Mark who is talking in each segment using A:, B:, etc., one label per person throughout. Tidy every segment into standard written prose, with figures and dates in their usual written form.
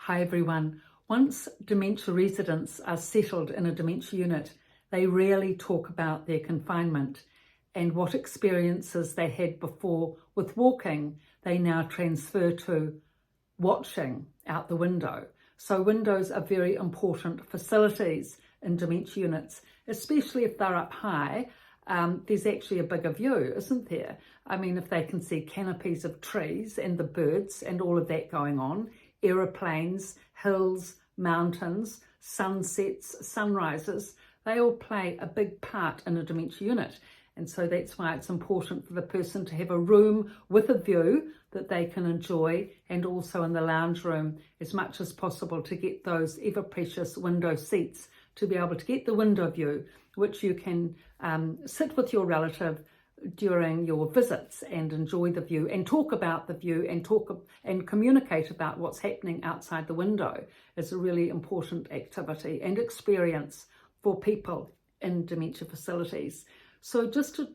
A: Hi everyone. Once dementia residents are settled in a dementia unit, they rarely talk about their confinement and what experiences they had before with walking, they now transfer to watching out the window. So windows are very important facilities in dementia units, especially if they're up high. There's actually a bigger view, isn't there? I mean, if they can see canopies of trees and the birds and all of that going on, aeroplanes, hills, mountains, sunsets, sunrises, they all play a big part in a dementia unit. And so that's why it's important for the person to have a room with a view that they can enjoy, and also in the lounge room as much as possible to get those ever precious window seats to be able to get the window view, which you can sit with your relative during your visits and enjoy the view and talk about the view and communicate about what's happening outside the window. Is a really important activity and experience for people in dementia facilities. So just to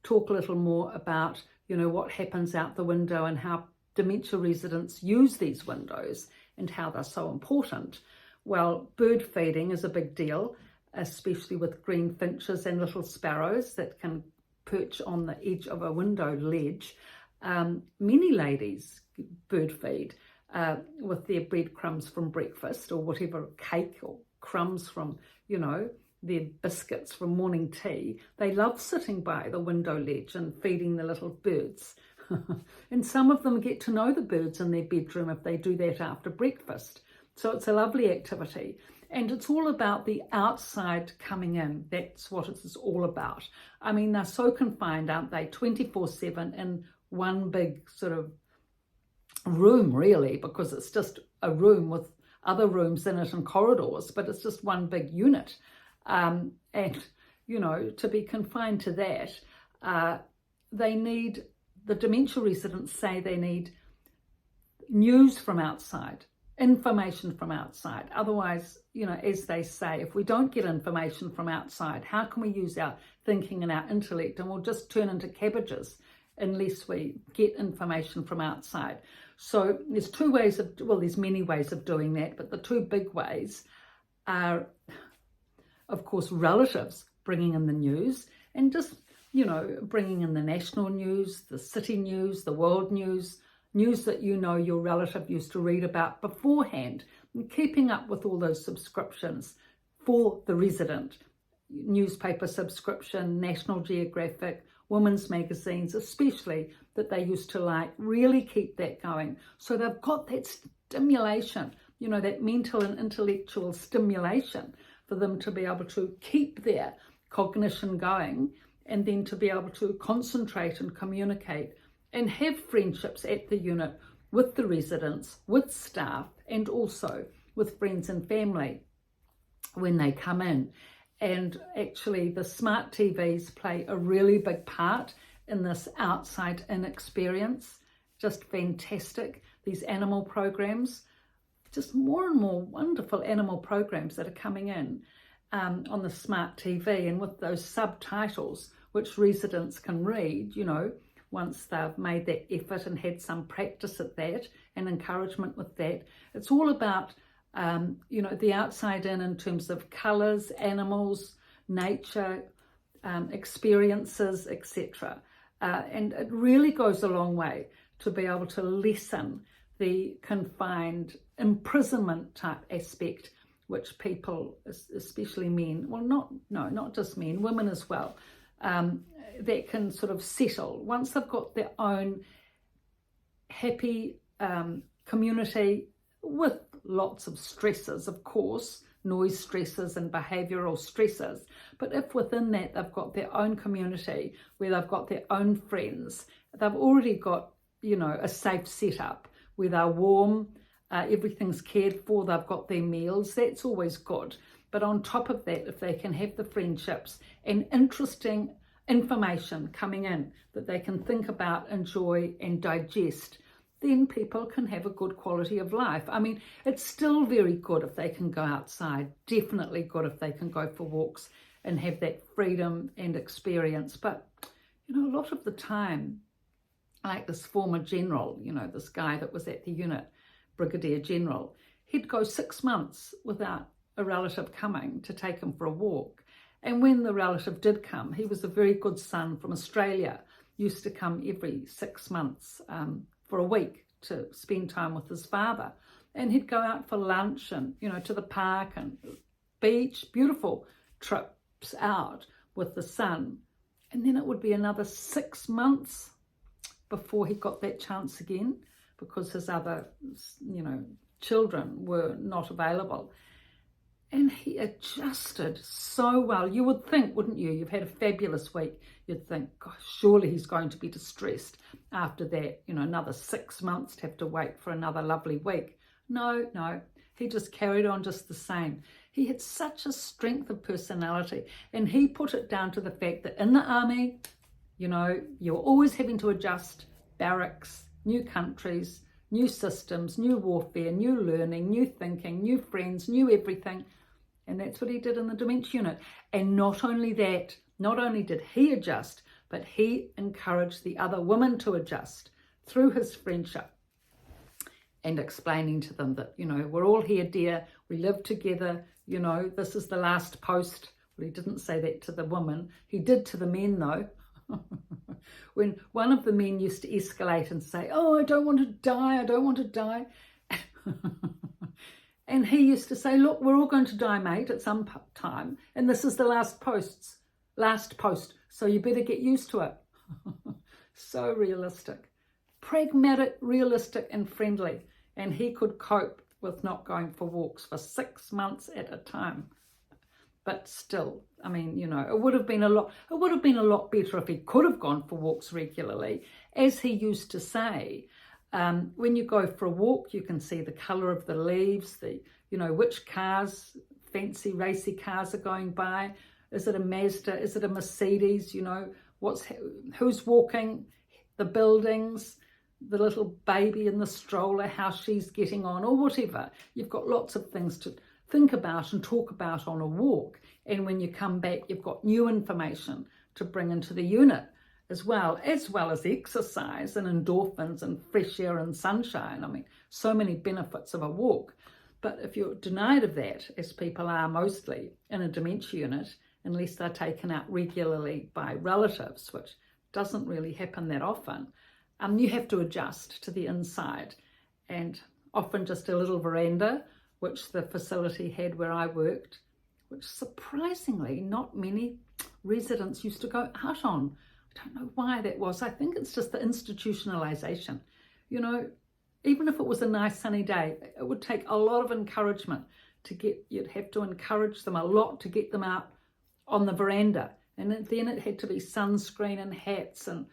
A: talk a little more about, what happens out the window and how dementia residents use these windows and how they're so important. Well, bird feeding is a big deal, especially with green finches and little sparrows that can perch on the edge of a window ledge. Many ladies bird feed with their breadcrumbs from breakfast or whatever, cake or crumbs from, their biscuits from morning tea. They love sitting by the window ledge and feeding the little birds. And some of them get to know the birds in their bedroom if they do that after breakfast. So it's a lovely activity. And it's all about the outside coming in. That's what it's all about. I mean, they're so confined, aren't they? 24/7 in one big sort of room, really, because it's just a room with other rooms in it and corridors, but it's just one big unit. And, to be confined to that, the dementia residents say they need news from outside, information from outside. Otherwise, as they say, if we don't get information from outside, how can we use our thinking and our intellect? And we'll just turn into cabbages unless we get information from outside. So there's there's many ways of doing that, but the two big ways are, of course, relatives bringing in the news and just, bringing in the national news, the city news, the world news that your relative used to read about beforehand, and keeping up with all those subscriptions for the resident. Newspaper subscription, National Geographic, women's magazines especially, that they used to like, really keep that going. So they've got that stimulation, that mental and intellectual stimulation for them to be able to keep their cognition going, and then to be able to concentrate and communicate and have friendships at the unit with the residents, with staff, and also with friends and family when they come in. And actually the smart TVs play a really big part in this outside-in experience. Just fantastic. These animal programs, just more and more wonderful animal programs that are coming in on the smart TV, and with those subtitles which residents can read, once they've made that effort and had some practice at that and encouragement with that. It's all about, the outside in terms of colours, animals, nature, experiences, etc. And it really goes a long way to be able to lessen the confined imprisonment type aspect, which people, especially men, not just men, women as well, that can sort of settle once they've got their own happy community, with lots of stresses, of course, noise stresses and behavioural stresses. But if within that they've got their own community where they've got their own friends, they've already got, a safe setup where they're warm, everything's cared for, they've got their meals, that's always good. But on top of that, if they can have the friendships and interesting information coming in that they can think about, enjoy and digest, then people can have a good quality of life. I mean, it's still very good if they can go outside, definitely good if they can go for walks and have that freedom and experience. But, a lot of the time, like this former general, this guy that was at the unit, Brigadier General, he'd go 6 months without a relative coming to take him for a walk. And when the relative did come, he was a very good son from Australia, used to come every 6 months for a week to spend time with his father. And he'd go out for lunch and, to the park and beach, beautiful trips out with the son. And then it would be another 6 months before he got that chance again, because his other, children were not available. And he adjusted so well. You would think, wouldn't you? You've had a fabulous week. You'd think, gosh, surely he's going to be distressed after that, another 6 months to have to wait for another lovely week. No, he just carried on just the same. He had such a strength of personality, and he put it down to the fact that in the army, you're always having to adjust. Barracks, new countries, new systems, new warfare, new learning, new thinking, new friends, new everything. And that's what he did in the dementia unit. And not only that, not only did he adjust, but he encouraged the other women to adjust through his friendship and explaining to them that, we're all here, dear, we live together, this is the last post. Well, he didn't say that to the women. He did to the men, though. When one of the men used to escalate and say, oh, I don't want to die. And he used to say, look, we're all going to die, mate, at some time. And this is the last post. So you better get used to it. So realistic, pragmatic, realistic and friendly. And he could cope with not going for walks for 6 months at a time. But still, it would have been a lot better if he could have gone for walks regularly. As he used to say, when you go for a walk, you can see the colour of the leaves, which cars, fancy racy cars are going by. Is it a Mazda? Is it a Mercedes? Who's walking, the buildings, the little baby in the stroller, how she's getting on, or whatever. You've got lots of things to think about and talk about on a walk. And when you come back, you've got new information to bring into the unit as well as exercise and endorphins and fresh air and sunshine. So many benefits of a walk. But if you're denied of that, as people are mostly in a dementia unit, unless they're taken out regularly by relatives, which doesn't really happen that often, you have to adjust to the inside. And often just a little veranda, which the facility had where I worked, which surprisingly not many residents used to go out on. I don't know why that was. I think it's just the institutionalization. Even if it was a nice sunny day, it would take a lot of encouragement you'd have to encourage them a lot to get them out on the veranda. And then it had to be sunscreen and hats and,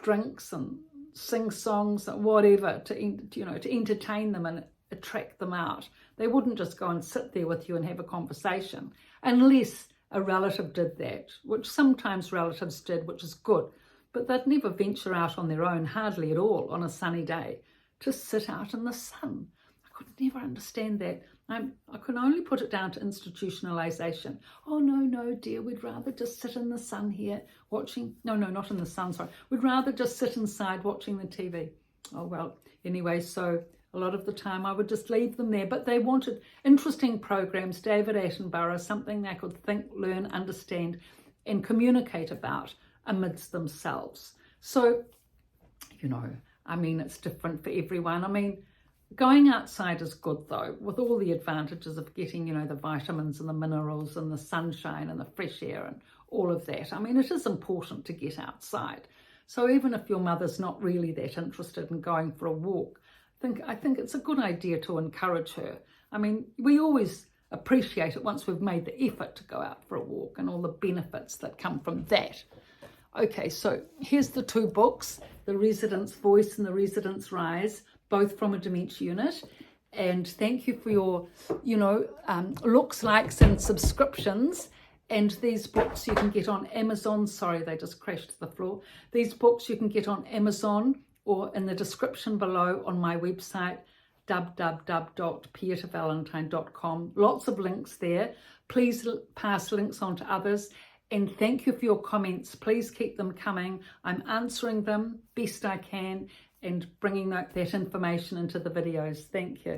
A: drinks and sing songs and whatever to entertain them and attract them out. They wouldn't just go and sit there with you and have a conversation unless a relative did that, which sometimes relatives did, which is good, but they'd never venture out on their own, hardly at all, on a sunny day to sit out in the sun. I could never understand that. I can only put it down to institutionalization. Oh, no, dear, we'd rather just sit in the sun here watching, no, not in the sun, sorry. We'd rather just sit inside watching the TV. Oh, well, anyway, so a lot of the time I would just leave them there, but they wanted interesting programs, David Attenborough, something they could think, learn, understand, and communicate about amidst themselves. So, it's different for everyone. Going outside is good though, with all the advantages of getting, the vitamins and the minerals and the sunshine and the fresh air and all of that. It is important to get outside. So even if your mother's not really that interested in going for a walk, I think it's a good idea to encourage her. We always appreciate it once we've made the effort to go out for a walk and all the benefits that come from that. Okay, so here's the 2 books, The Resident's Voice and The Resident's Rise, both from a dementia unit. And thank you for your, looks, likes and subscriptions. And these books you can get on Amazon. Sorry, they just crashed to the floor. These books you can get on Amazon or in the description below on my website, www.pietavalentine.com. Lots of links there. Please pass links on to others. And thank you for your comments. Please keep them coming. I'm answering them best I can and bringing that information into the videos. Thank you.